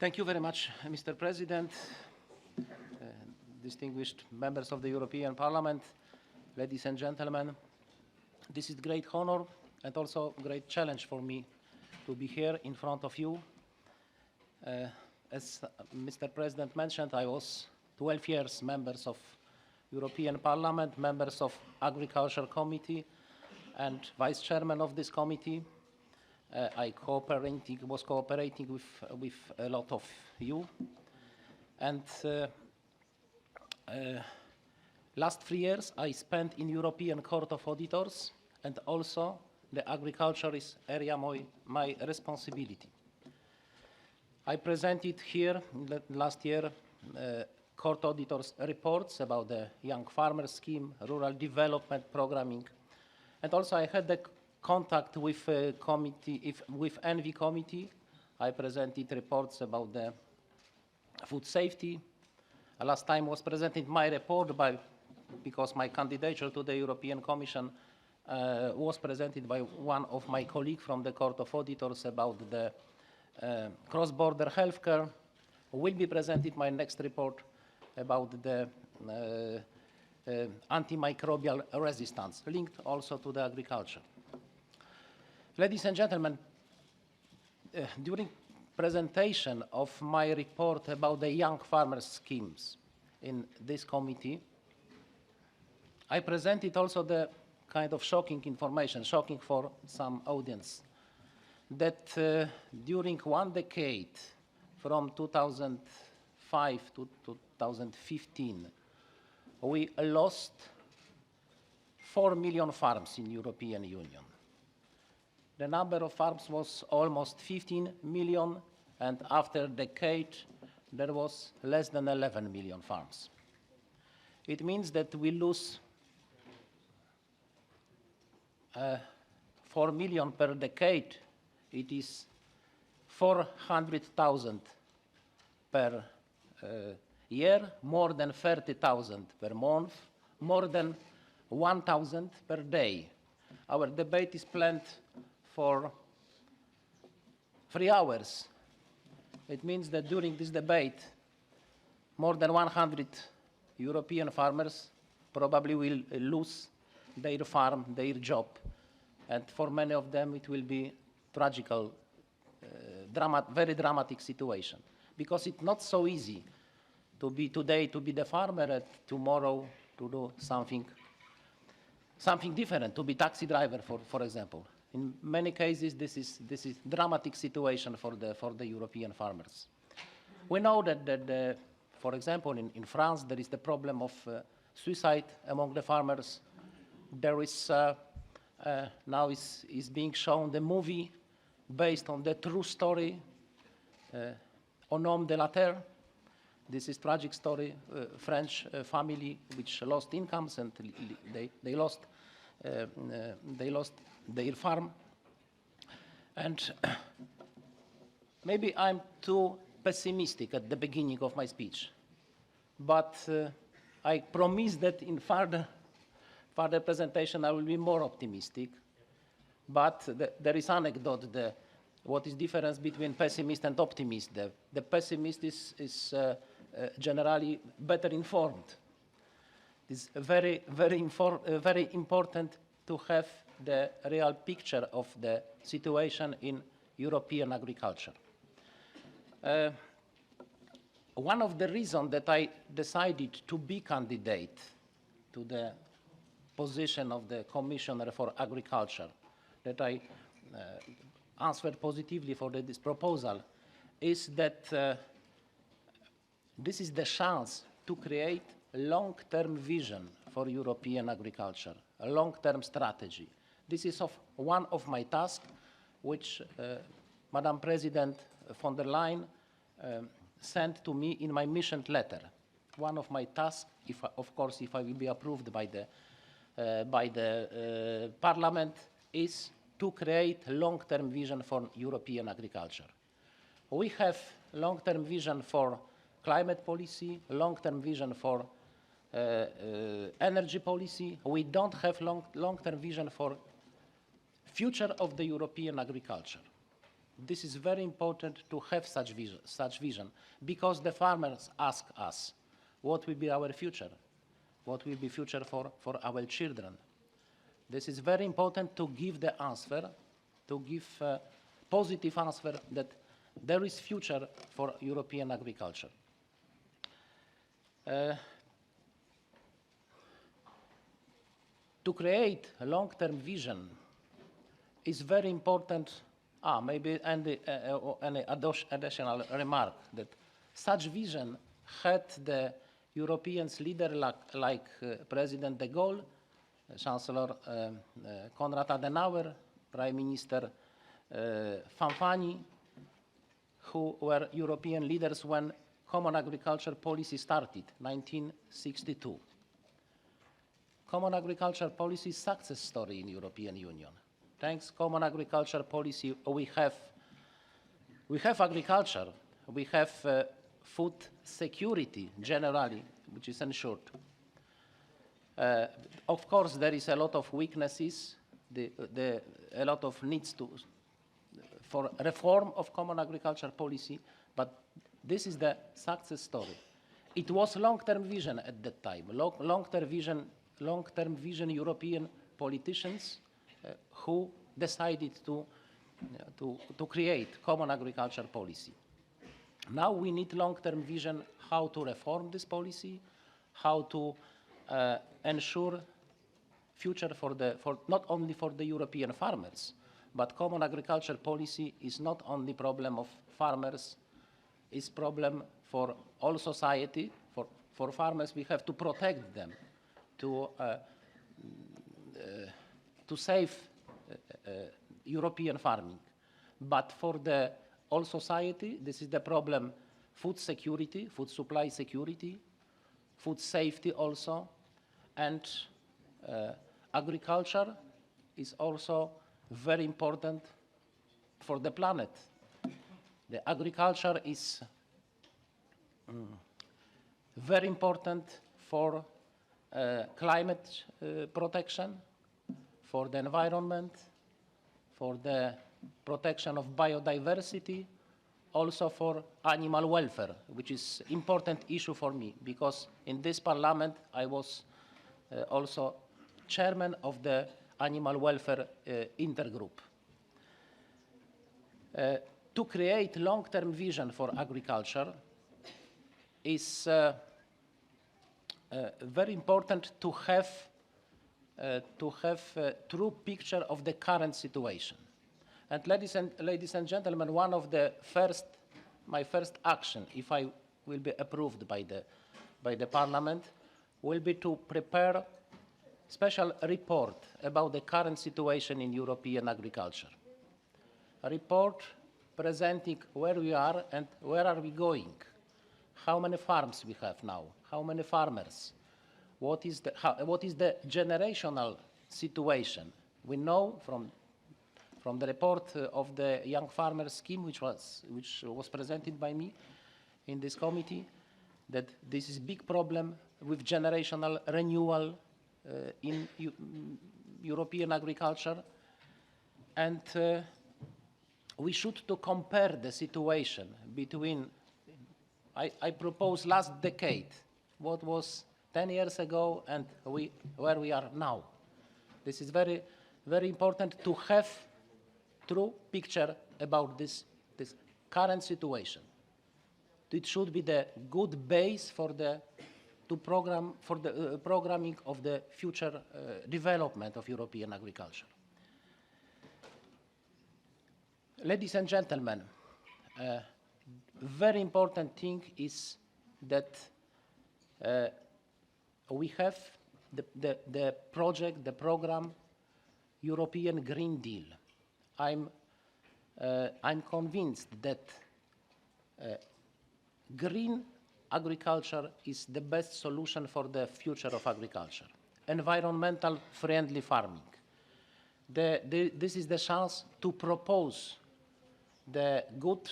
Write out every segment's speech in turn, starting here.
Thank you very much, Mr. President, distinguished members of the European Parliament, ladies and gentlemen. This is great honor and also great challenge for me to be here in front of you. As Mr. President mentioned, I was 12 years members of European Parliament, members of Agriculture Committee, and Vice Chairman of this committee. I was cooperating with a lot of you. And last 3 years I spent in European Court of Auditors, and also the agriculture is area my responsibility. I presented here last year Court Auditors reports about the Young Farmer Scheme, Rural Development Programming, and also I had the contact with with ENVI committee. I presented reports about the food safety. Last time was presented my report because my candidature to the European Commission was presented by one of my colleagues from the Court of Auditors about the cross-border healthcare. Will be presented my next report about the antimicrobial resistance, linked also to the agriculture. Ladies and gentlemen, during presentation of my report about the young farmers schemes in this committee, I presented also the kind of shocking information, shocking for some audience, that during 1 decade, from 2005 to 2015, we lost 4 million farms in European Union. The number of farms was almost 15 million, and after a decade, there was less than 11 million farms. It means that we lose 4 million per decade. It is 400,000 per year, more than 30,000 per month, more than 1,000 per day. Our debate is planned for 3 hours. It means that during this debate, more than 100 European farmers probably will lose their farm, their job, and for many of them it will be tragical, very dramatic situation, because it's not so easy to be today to be the farmer and tomorrow to do something different, to be taxi driver, for example. In many cases, this is dramatic situation for the European farmers. We know that for example, in France, there is the problem of suicide among the farmers. There is now is being shown the movie based on the true story, Au nom de la terre. This is tragic story, French family which lost incomes and they lost their farm. And maybe I'm too pessimistic at the beginning of my speech, but I promise that in further presentation I will be more optimistic. But there is anecdote, what is difference between pessimist and optimist. The pessimist is generally better informed. It's very important to have the real picture of the situation in European agriculture. One of the reasons that I decided to be candidate to the position of the Commissioner for Agriculture, that I answered positively for this proposal, is that this is the chance to create a long-term vision for European agriculture, a long-term strategy. This is one of my tasks, which Madam President von der Leyen sent to me in my mission letter. One of my tasks, of course, if I will be approved by the Parliament, is to create a long-term vision for European agriculture. We have long-term vision for climate policy, long-term vision for energy policy. We don't have long-term vision for future of the European agriculture. This is very important to have such vision, because the farmers ask us, what will be our future? What will be future for our children? This is very important to give the answer, to give a positive answer that there is future for European agriculture. To create a long-term vision is very important. Maybe any additional remark that such vision had the European leader like President de Gaulle, Chancellor Konrad Adenauer, Prime Minister Fanfani, who were European leaders when Common Agriculture Policy started, 1962. Common Agriculture Policy success story in European Union. Thanks Common Agriculture Policy, we have agriculture, we have food security generally, which is ensured. Of course, there is a lot of weaknesses, a lot of needs for reform of Common Agriculture Policy, but this is the success story. It was long-term vision at that time, long-term vision European politicians who decided to create Common Agriculture Policy. Now we need long-term vision how to reform this policy, how to ensure future for not only for the European farmers, but Common Agriculture Policy is not only problem of farmers, it's problem for all society. For farmers, we have to protect them, to save European farming. But for the all society, this is the problem: food security, food supply security, food safety also, and agriculture is also very important for the planet. The agriculture is very important for climate protection, for the environment, for the protection of biodiversity, also for animal welfare, which is an important issue for me, because in this parliament I was also chairman of the animal welfare intergroup. To create long-term vision for agriculture is very important to have a true picture of the current situation. And ladies and gentlemen, one of my first action, if I will be approved by the Parliament, will be to prepare a special report about the current situation in European agriculture. A report presenting where we are and where are we going, how many farms we have now, how many farmers, what is the generational situation. We know from the report of the Young Farmer Scheme, which was presented by me in this committee, that this is a big problem with generational renewal in European agriculture, and we should to compare the situation between, I propose last decade, what was 10 years ago and where we are now. This is very, very important to have true picture about this current situation. It should be the good base for the programming of the future development of European agriculture. Ladies and gentlemen, very important thing is that we have the program European Green Deal. I'm convinced that green agriculture is the best solution for the future of agriculture. Environmental friendly farming. This is the chance to propose the good,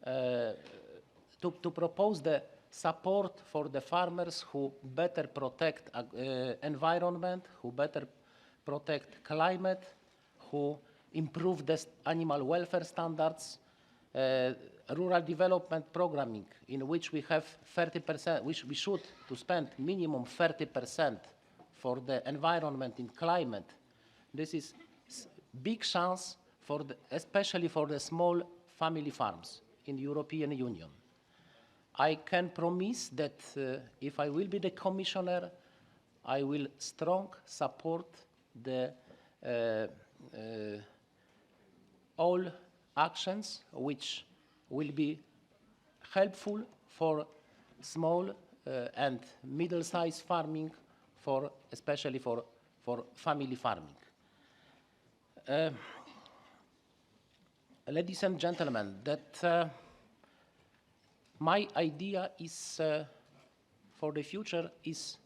to propose the support for the farmers who better protect environment, who better protect climate, who improve the animal welfare standards, rural development programming, in which we have 30%, which we should to spend minimum 30% for the environment and climate. This is big chance for especially for the small family farms in the European Union. I can promise that if I will be the commissioner, I will strong support the all actions which will be helpful for small and middle-sized farming, especially for family farming. Ladies and gentlemen, that my idea is for the future is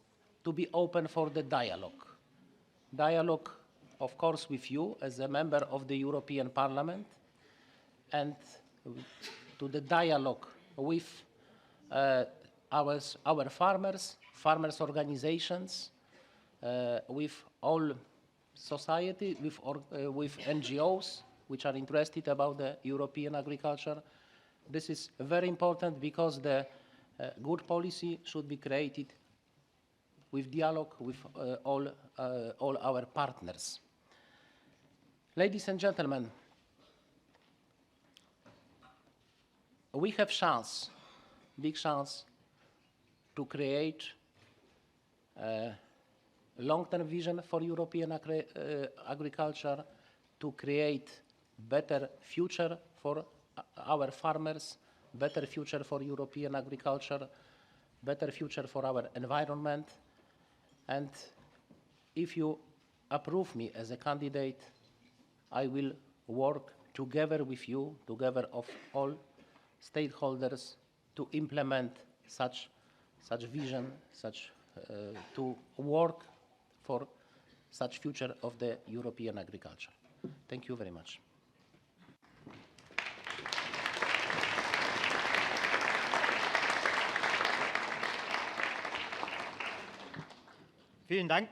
to be open for the dialogue. Dialogue, of course, with you as a member of the European Parliament, and to the dialogue with our farmers organizations, with all society, with NGOs which are interested about the European agriculture. This is very important because the good policy should be created with dialogue with all our partners. Ladies and gentlemen, we have chance, big chance, to create a long-term vision for European agriculture, to create better future for our farmers, better future for European agriculture, better future for our environment. And if you approve me as a candidate, I will work together with you, together of all stakeholders, to implement such vision, to work for such future of the European agriculture. Thank you very much. Vielen Dank.